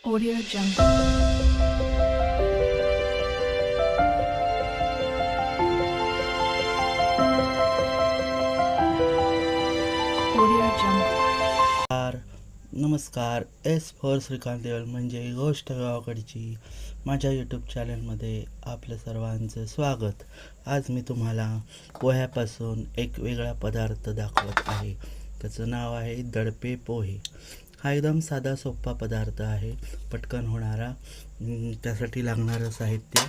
Audio Jungle. Audio Jungle. नमस्कार. S for Shrikant Deval म्हणजे गोष्ट गावाकडची माझ्या यूट्यूब चॅनलमध्ये आपलं सर्वांचं स्वागत. आज मी तुम्हाला पोह्यापासून एक वेगळा पदार्थ दाखवत आहे. त्याचं नाव आहे दडपे पोहे. हा एकदम साधा सोपा पदार्थ आहे, पटकन होणारा. त्यासाठी लागणारं साहित्य: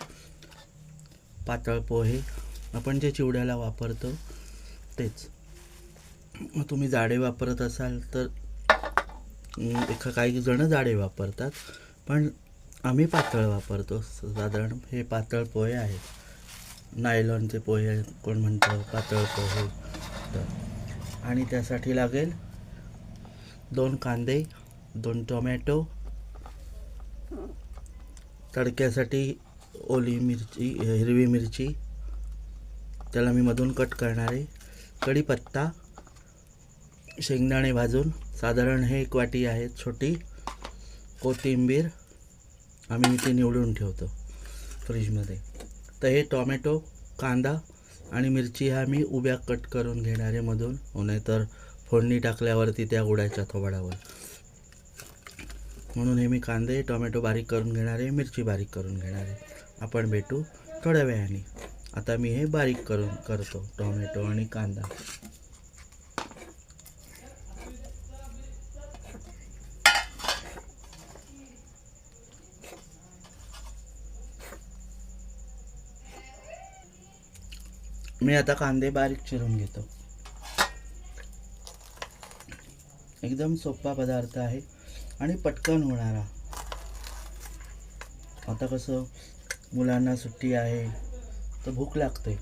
पातळ पोहे, आपण जे चिवड्याला वापरतो तेच. तुम्ही जाडे वापरत असाल तर काही जण जाडे वापरतात, पण आम्ही पातळ वापरतो. साधारण हे पातळ पोहे आहेत. नायलॉनचे पोहे कोण म्हणतं, पातळ पोहे. आणि त्यासाठी लागेल 2 कांदे, 2 टोमॅटो, तडक्यासाठी ओली मिरची, हिरवी मिरची, त्याला मी मधून कट करणार आहे, कढीपत्ता, शेंगदाणे भाजून साधारण हे 1 वाटी आहे छोटी, कोथिंबीर आम्ही इथे निवडून ठेवतो फ्रीजमध्ये. तर हे टोमॅटो, कांदा आणि मिरची ह्या मी उभ्या कट करून घेणार आहे मधून, नाहीतर फोडणी टाकल्यावरती त्या उडायच्या थोबाडावर. म्हणून हे मी कांदे टोमॅटो बारीक करून घेणार आहे, मिरची बारीक करून घेणार आहे. आपण भेटू थोड्या वेळाने. आता मी हे बारीक करतो टोमॅटो आणि कांदा. मी आता कांदे बारीक चिरून घेतो. एकदम सोपा पदार्थ आहे आणि पटकन होणारा. आता कसं मुलांना सुट्टी आहे तर भूक लागते.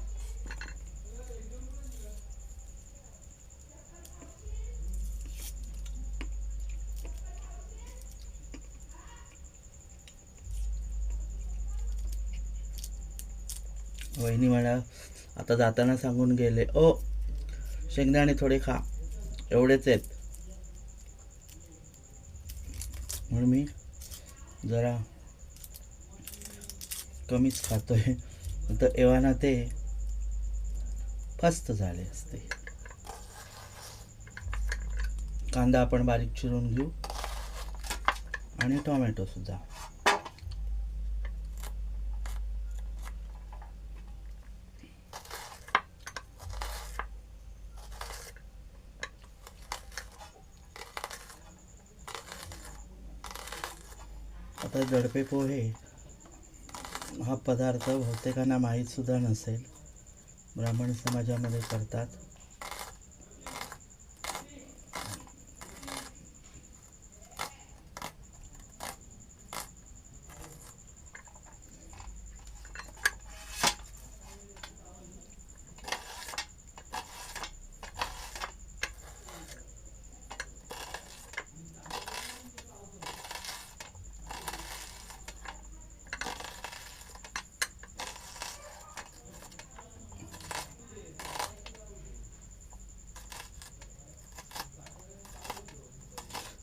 वहिनी मला आता जाताना सांगून गेले, ओ शेंगदाणे थोडे खा, एवढेच आहेत. म्हणून मी जरा कमीच खातोय. तर एव्हाना ते फस्त झाले असते. कांदा आपण बारीक चिरून घेऊ आणि टोमॅटो सुद्धा. आता दडपे पोहे हा पदार्थ बहुतेकांना माहीत सुद्धा नसेल. ब्राह्मण समाजामध्ये करतात.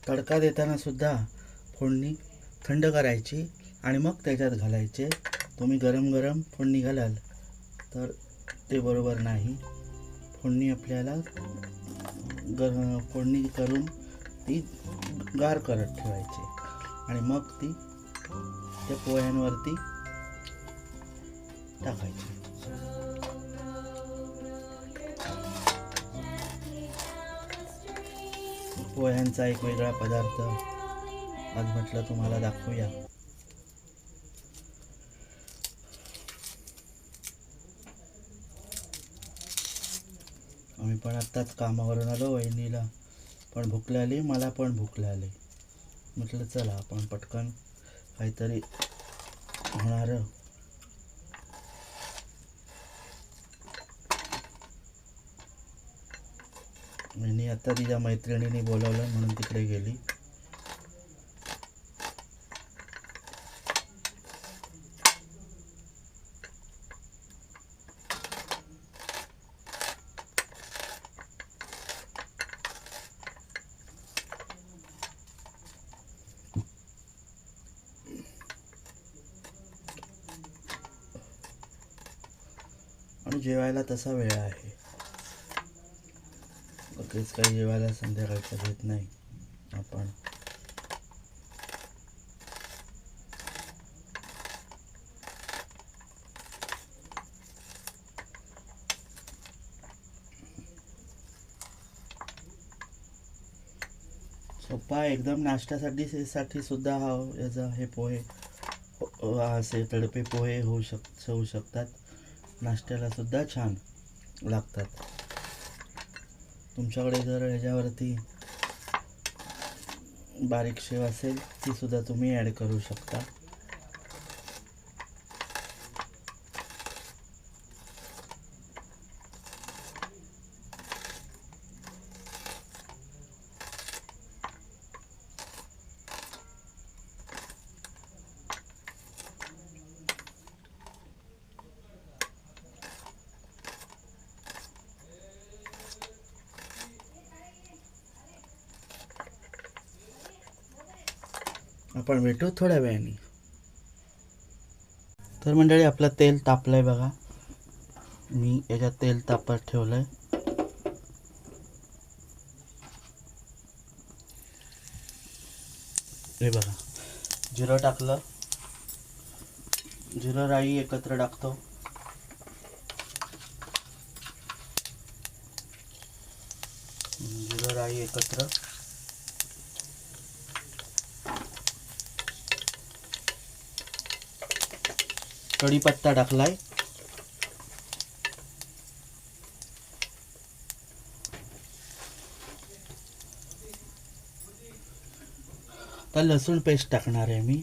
तडका देताना सुद्धा फोडणी थंड करायची आणि मग त्याच्यात घालायचे. तुम्ही गरम गरम फोडणी घालाल तर ते बरोबर नाही. फोडणी आपल्याला फोडणी करून ती गार करत ठेवायची आणि मग ती त्या पोह्यांवरती टाकायची. पोह्यांचा एक वेगळा पदार्थ आज म्हटलं तुम्हाला दाखवूया. आम्ही पण आत्ताच कामावरून आलो. वहिनीला पण भूक लागली, मला पण भूक लागली. म्हटलं चला आपण पटकन काहीतरी होणारं. वहिनी आता तिच्या मैत्रिणीने बोलावलं म्हणून तिकडे गेली. आणि जेवायला तसा वेळ आहे. लगेच काही जेवायला संध्याकाळचं घेत नाही आपण. सोपा एकदम नाश्त्यासाठी सुद्धा हा याचा हे पोहे असे तडपे पोहे होऊ शकतात. नाश्त्याला सुद्धा छान लागतात. तुमच्याकडे जर ह्याच्यावरती बारीक शेव असेल ती सुद्धा तुम्ही ॲड करू शकता. आपण भेटू थोड्या वेळाने. तर मंडळी आपलं तेल तापलंय बघा. मी याच्यात तेल तापत ठेवलंय. हे बघा, जिरं टाकलं. जिरं राई एकत्र टाकतो. जिरं राई एकत्र. कढीपत्ता टाकलाय. तर लसूण पेस्ट टाकणार आहे मी.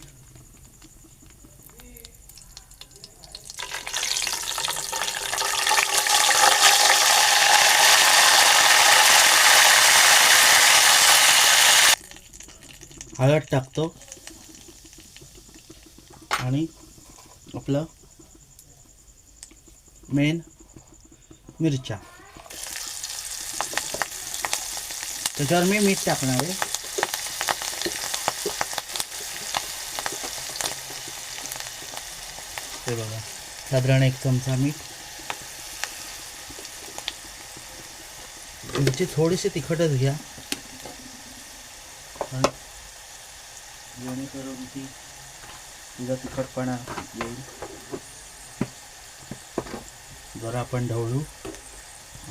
हळद टाकतो आणि आपलं मेन मिरच्या. त्याच्यावर मी मीठ टाकणार आहे. हे बघा, साधारण 1 चमचा मीठ. मिरची थोडीशी तिखटच घ्या जेणेकरून ती तिचा तिखटपणा येईल. जरा आपण ढवळू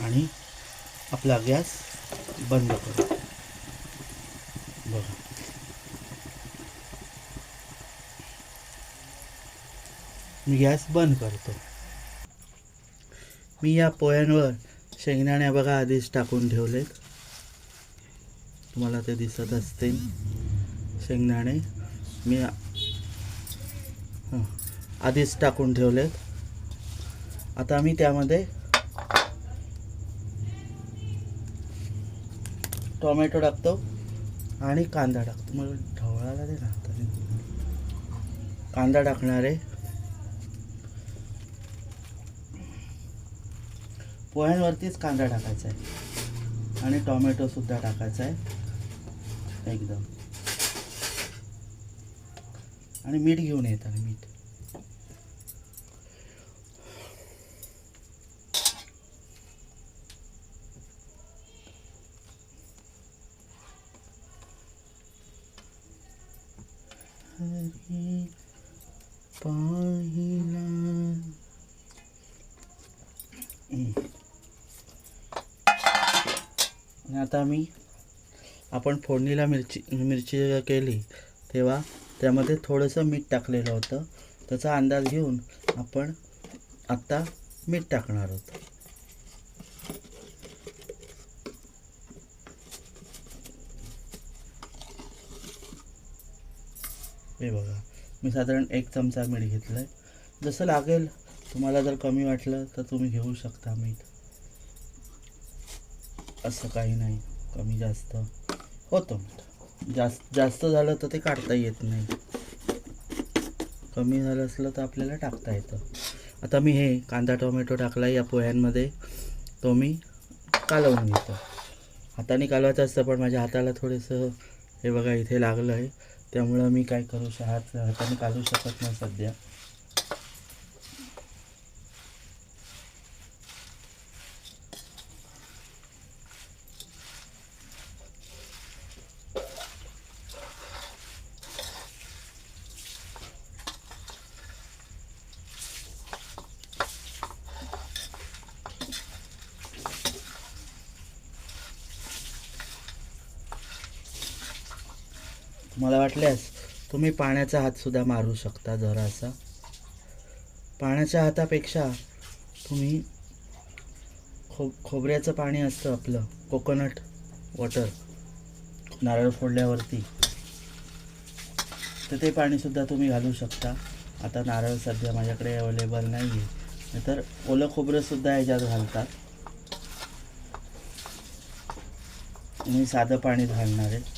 आणि आपला गॅस बंद करू. बघा, मी गॅस बंद करतो. मी या पोह्यांवर शेंगदाणे बघा आधीच टाकून ठेवलेत. तुम्हाला ते दिसत असतील शेंगदाणे मी आधीच टाकून ठेवलेत. आता मी त्यामध्ये टोमॅटो टाकतो आणि कांदा टाकतो. मला ढवळायला दे ना. कांदा टाकणार आहे. पोह्यांवरतीच कांदा टाकायचा आहे आणि टोमॅटो सुद्धा टाकायचा आहे एकदम. आणि मीठ घेऊन येतात. मीठ हरी पाहिला. आणि आता आपण फोडणीला मिरची केली तेव्हा त्यामध्ये थोडंसं मीठ टाकलेलं होतं. त्याचा अंदाज घेऊन आपण आत्ता मीठ टाकणार आहोत. हे बघा, मी साधारण 1 चमचा मीठ घेतलं आहे. जसं लागेल तुम्हाला, जर कमी वाटलं तर तुम्ही घेऊ शकता मीठ. असं काही नाही, कमी जास्त होतं. जास्त झालं तर ते काढता येत नाही. कमी झालं असलं तर आपल्याला टाकता येतं. आता मी हे कांदा टोमॅटो टाकला या पोह्यांमध्ये. तो मी कालवून घेतो. हाताने कालवायचं असतं पण माझ्या हाताला थोडंसं हे बघा इथे लागलं आहे. त्यामुळं मी काय करू हाताने कालवू शकत नाही सध्या. मला वाटल्यास तुम्ही पाण्याचा हातसुद्धा मारू शकता जरासा. पाण्याच्या हातापेक्षा तुम्ही खोबऱ्याचं पाणी असतं आपलं, कोकोनट वॉटर, नारळ फोडल्यावरती, तर ते पाणीसुद्धा तुम्ही घालू शकता. आता नारळ सध्या माझ्याकडे अवेलेबल नाही आहे, नाहीतर ओलं खोबरंसुद्धा ह्याच्यात घालतात. मी साधं पाणी घालणार आहे.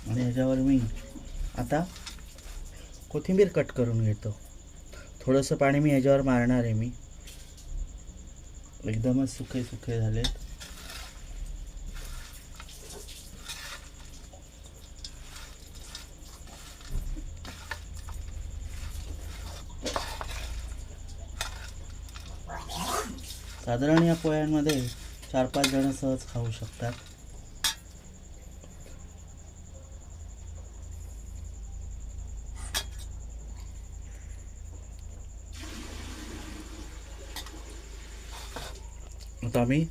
आणि ह्याच्यावर मी आता कोथिंबीर कट करून घेतो. थोडंसं पाणी मी ह्याच्यावर मारणार आहे. मी एकदमच सुके सुके झालेत. साधारण या पोह्यांमध्ये 4-5 जण सहज खाऊ शकतात. आता मी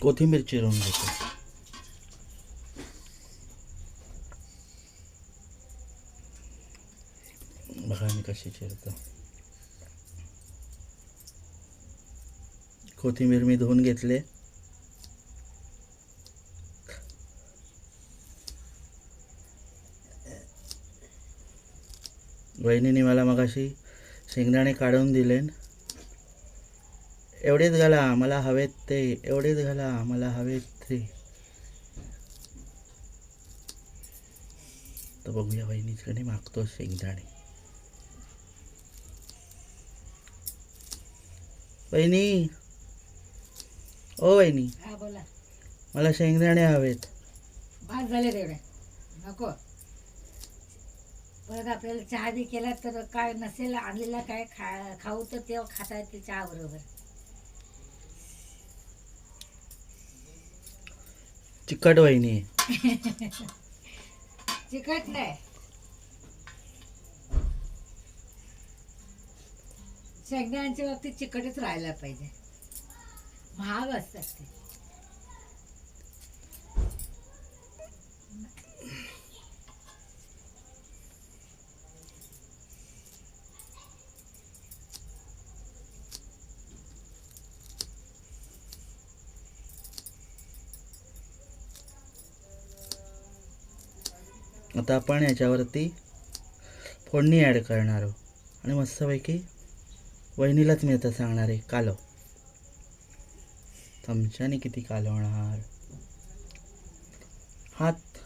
कोथिंबीर चिरून घेतो. बघा मी कशी चिरतो. कोथिंबीर मी धुवून घेतले. वहिनीने मला मगाशी शेंगदाणे काढून दिले. एवढेच घाला मला हवेत ते, एवढेच घाला मला हवेत ते. तर बघूया वहिनीकडे मागतो शेंगदाणे. वहिनी, ओ वहिनी, हा बोला. मला शेंगदाणे हवेत. भात झाले तेवढे नको. परत आपल्याला चहा बी केला तर काय नसेल आणलेला काय खाऊ तर तेव्हा खाता येते चहा बरोबर. चिकट वहिनी. चिकट नाही, शेंगदाण्यांच्या बाबतीत चिकटच राहायला पाहिजे. महाग असतात ते. आता आपण याच्यावरती फोडणी ॲड करणार आहोत आणि मस्तपैकी वहिनीलाच मी आता सांगणार आहे कालव. चमच्याने किती कालवणार. हात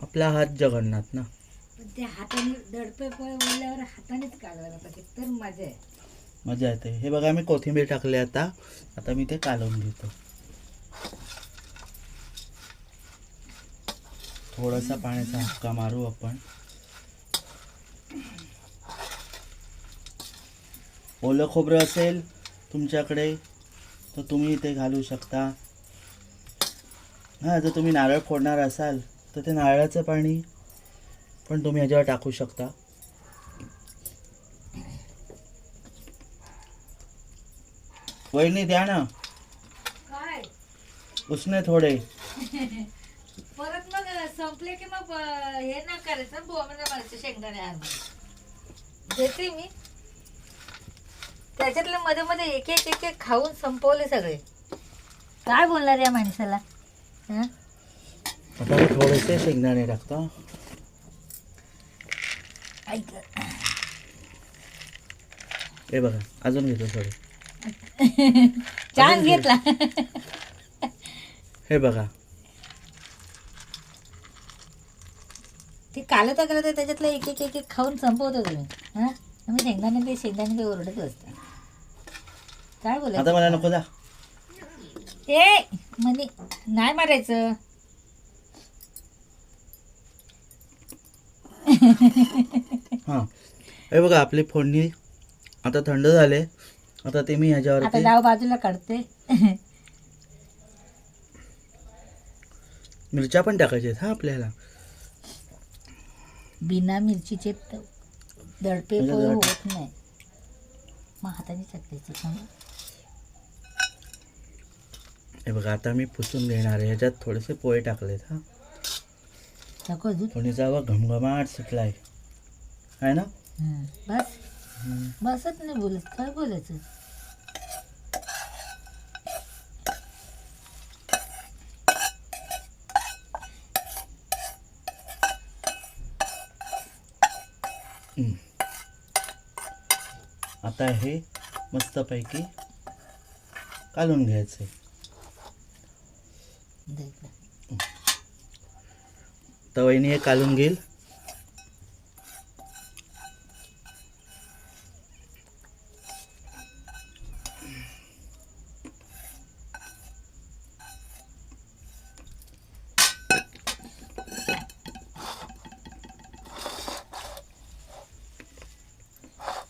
आपला हात जगन्नाथ ना. पण ते हाताने दडपे बोलल्यावर हातानेच कालवायला पाहिजे तर मजा आहे. मजा येते. हे बघा मी कोथिंबीर टाकले. आता मी ते कालवून घेतो. थोडासा पाण्याचा हक्का मारू आपण. ओलं खोबरं असेल तुमच्याकडे तर तुम्ही ते घालू शकता. हां, जर तुम्ही नारळ फोडणार असाल तर ते नारळाचं पाणी पण तुम्ही ह्याच्यावर टाकू शकता. वहिनी द्या ना काय उसने थोडे. परत मग संपले की मग हे ना करायचं बोमणे मारायचं शेंगदाणे आणून देते मी. त्याच्यातले मध्ये मध्ये एक एक एक एक खाऊन संपवले सगळे. काय बोलणार या माणसाला. हं? आता मी थोडेसे शेंगदाणे टाकतो. ऐक हे बघा अजून घेतो थोडे. चान्स घेतला. हे बघा ते कालत त्याच्यातलं एक एक एक एक खाऊन संपवतो तुम्ही. हां मी शेंगदाणे ते ओरडत असतं. काय बोला आता मला नको जा. ए म्हणे नाही मारायचं. हां हे बघा आपली फोडणी आता थंड झाले. आता ते मी आता ह्याच्यावरती डाव बाजूला काढते. मिरच्या पण टाकायच्या आहेत हा आपल्याला. बिना मिरचीचे दडपे म्हणजे पोहे जरा होत नाही. मग हाताने चटकायचे का? हे बघा आता मी पुसून घेणार आहे. ह्याच्यात थोडेसे पोहे टाकलेत हा. टाकू अजून? कोणीचा व घमघमाट सुटलाय आहे ना. बस बसत नाही बोलत, काय बोलायचं. आता हे मस्तपैकी कालून घ्यायचे. दे इकडं. तर वहिनी हे कालून घेईल.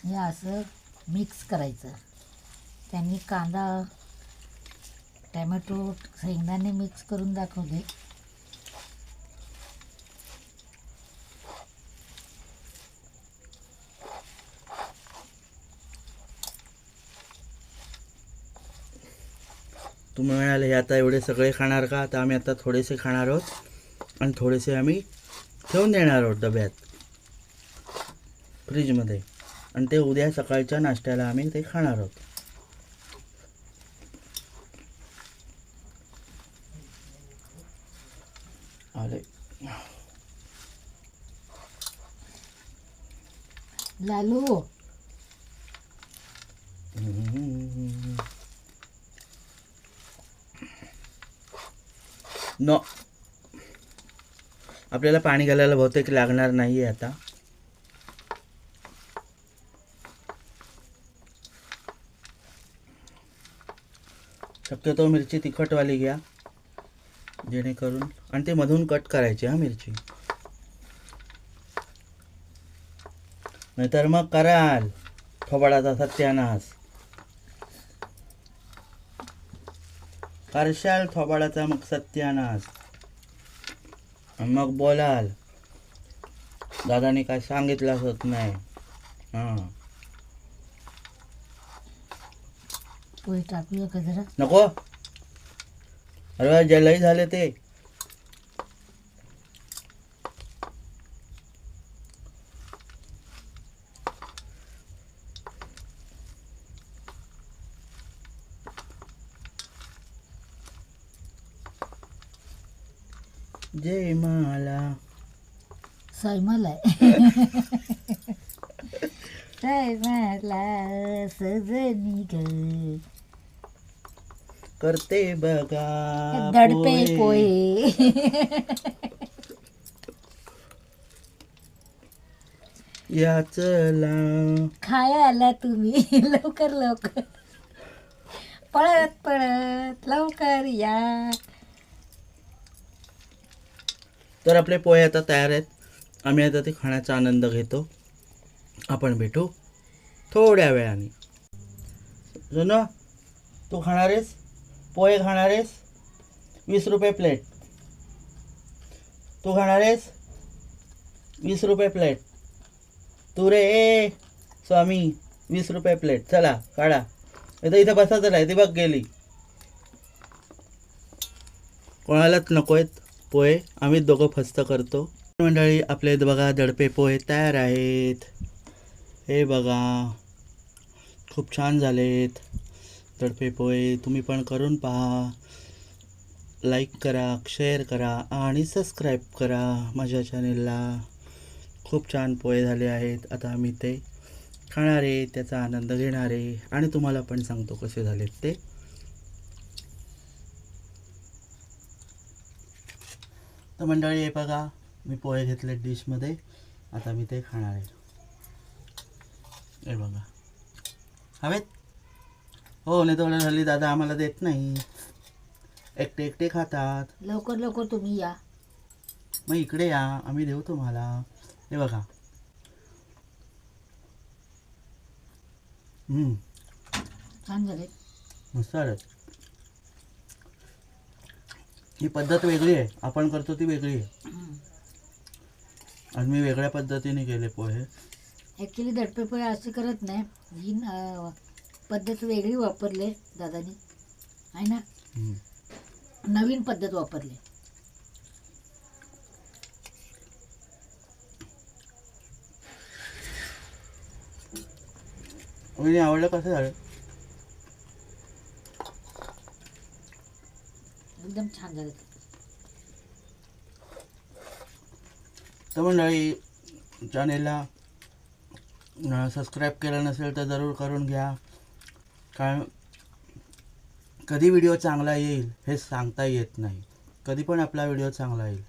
हे असं मिक्स करायचं. त्यांनी कांदा टॅमॅटो शेंगदाणे मिक्स करून दाखवले. तुम्ही म्हणाले हे आता एवढे सगळे खाणार का. तर आम्ही आता थोडेसे खाणार आहोत आणि थोडेसे आम्ही ठेवून देणार आहोत डब्यात फ्रीजमध्ये. आणि ते उद्या सकाळच्या नाश्त्याला आम्ही ते खाणार आहोत. आले लालू नो. आपल्याला पाणी घालायला बहुतेक लागणार नाही आहे आता. शक्यतो मिरची तिखटवाली घ्या जेणेकरून. आणि ते मधून कट करायची हा मिरची, नाहीतर मग कराल थोबाडाचा सत्यानाश. करशाल थोबाडाचा मग सत्यानाश. आणि मग बोलाल दादाने काय सांगितलंच होत नाही. हां पोहे टाकूया का जरा? नको. अरे जे लई झाले ते. जय माला स्वयंपाला आहे. स्वयंपाला सजनी ग करते बघा दडपे पोहे. या चला खायला तुम्ही लवकर लवकर पळत पळत लवकर या. तर आपले पोहे आता तयार आहेत. आम्ही आता ते खाण्याचा आनंद घेतो. आपण भेटू थोड्या वेळाने. जुनो तू खाणार आहेस पोहे? खाणार आहेस? 20 रुपये प्लेट. तू खाणार आहेस? 20 रुपये प्लेट. तू रे ए स्वामी 20 रुपये प्लेट. चला काढा. इथं बसायचं नाही. ती बघ गेली. कोणालाच नको आहेत पोहे. आम्ही दोघं फस्त करतो. मंडळी आपले बघा दडपे पोहे तयार आहेत. हे बघा खूप छान झालेत दडपे पोहे. तुम्ही पण करून पहा. लाईक करा, शेअर करा आणि सबस्क्राईब करा माझ्या चॅनेलला. खूप छान पोहे झाले आहेत. आता आम्ही ते खाणार आहे, त्याचा आनंद घेणार आहे आणि तुम्हाला पण सांगतो कसे झालेत ते. तर मंडळी हे बघा मी पोहे घेतले डिशमध्ये. आता मी ते खाणार आहे. हे बघा हवेत. हो नाही तेवढं झाली दादा आम्हाला देत नाही. एकटे एकटे खातात. लवकर लवकर तुम्ही या. मग इकडे या आम्ही देऊ तुम्हाला. हे बघा छान झाले. मस्त झालं. ही पद्धत वेगळी आहे, आपण करतो ती वेगळी आहे. आणि मी वेगळ्या पद्धतीने केले पोहे. ॲक्च्युली दडपे पोहे असे करत नाही, ही पद्धत वेगळी वापरले दादानी आहे ना, हम्म. नवीन पद्धत वापरली. वहिनी आवडलं कसं झालं? एकदम छान झाले. तर मंडळी, चॅनेलला सबस्क्राईब केलं नसेल तर जरूर करून घ्या, कारण कधी व्हिडिओ चांगला येईल हे सांगता येत नाही. कधी पण आपला व्हिडिओ चांगला येईल.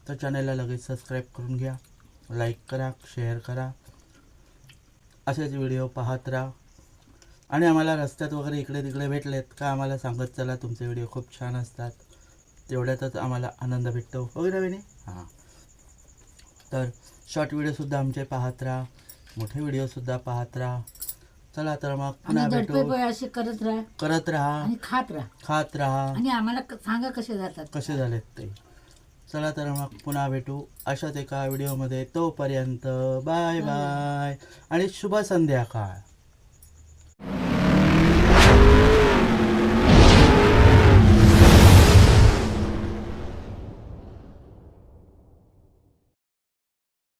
तर चॅनेलला लगेच सबस्क्राईब करून घ्या, लाईक करा, शेअर करा. असेच व्हिडिओ पाहत राहा. आणि आम्हाला रस्त्यात वगैरे इकडे तिकडे भेटलेत का आम्हाला सांगत चला, तुमचे व्हिडिओ खूप छान असतात. तेवढ्यातच आम्हाला आनंद भेटतो वगैरे वेणी. हां, तर शॉर्ट व्हिडिओसुद्धा आमचे पाहत राहा, मोठे व्हिडिओसुद्धा पाहत राहा. चला तर मग आणि पुन्हा दडपे भेटू. पोहे असे करत राहा आणि खात राहा आणि आम्हाला सांगा कसे जातात. कसे झालेत ते. चला तर मग पुन्हा भेटू अशाच एका व्हिडिओमध्ये. तोपर्यंत बाय बाय आणि शुभ संध्याकाळ.